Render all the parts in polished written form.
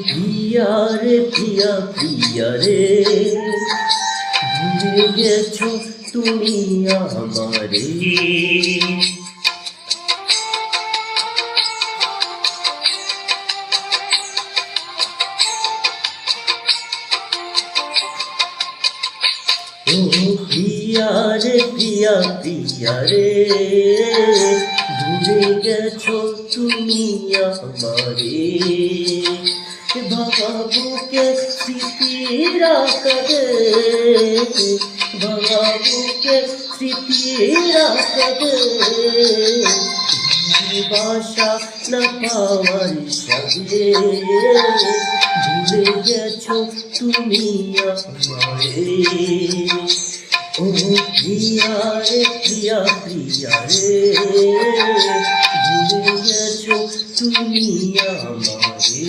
প্রিয়া রে প্রিয়া প্রিয়া রে, ভুলে গেছো তুমি আমারে। ও প্রিয়া রে প্রিয়া প্রিয়া রে, ভুলে গেছো তুমি আমারে। ভাঙা বুকে স্মৃতিরা কাঁদে, ভাঙা বুকে স্মৃতিরা কাঁদে, ভালোবাসা না পাওয়ার সাথে ভুলে গেছো তুমি আমারে। ও প্রিয়া রে প্রিয়া প্রিয়া রে, ভুলে গেছো তুমি আমারে।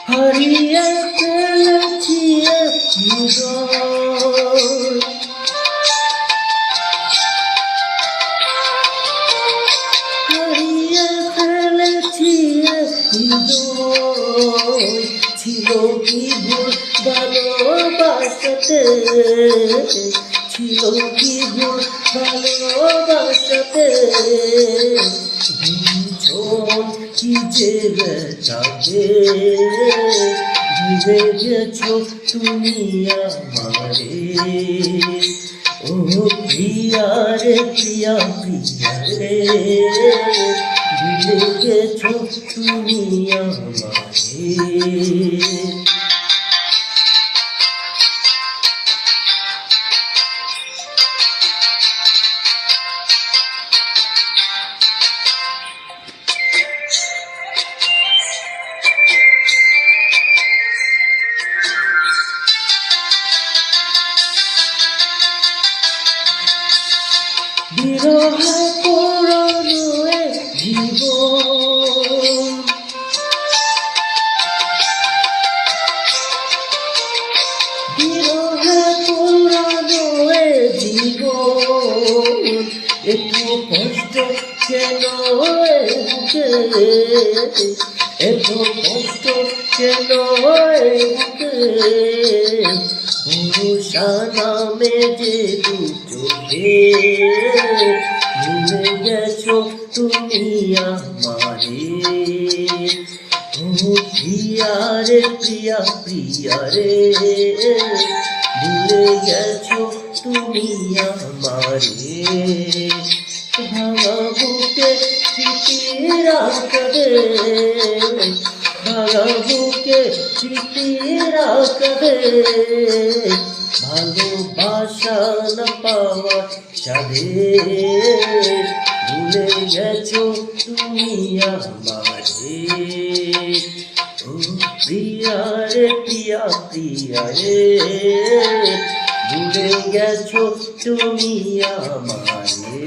হারিয়ে ফেলেছি হৃদয়, হারিয়ে ফেলেছি হৃদয়। ছিল কি ভুল ভালোবাসাতে, ছিল কি ভুল ভালোবাসাতে, কি যে বেটাকে ভুলে গেছো তুমি আমারে। ও প্রিয়া রে প্রিয়া প্রিয়া রে, ভুলে গেছো তুমি আমারে। বিরহে পোড়ানো জীবন, বিরহে পোড়ানো জীবন, একটু কষ্ট কেন বুকে, এত কষ্ট কেন বুকে। ভরসা নামে যে দুচোখে ভুলে গেছো তুমি আমারে। ও প্রিয়া রে প্রিয়া প্রিয়া রে, ভুলে গেছো তুমি আমারে। ভাঙা বুকে স্মৃতিরা কাঁদে, ভাঙা বুকে স্মৃতিরা কাঁদে, ভালোবাসা না পাওয়ার সাথে ভুলে গেছো তুমি আমারে। ও প্রিয়া রে প্রিয়া প্রিয়া রে, ভুলে গেছো তুমি আমারে।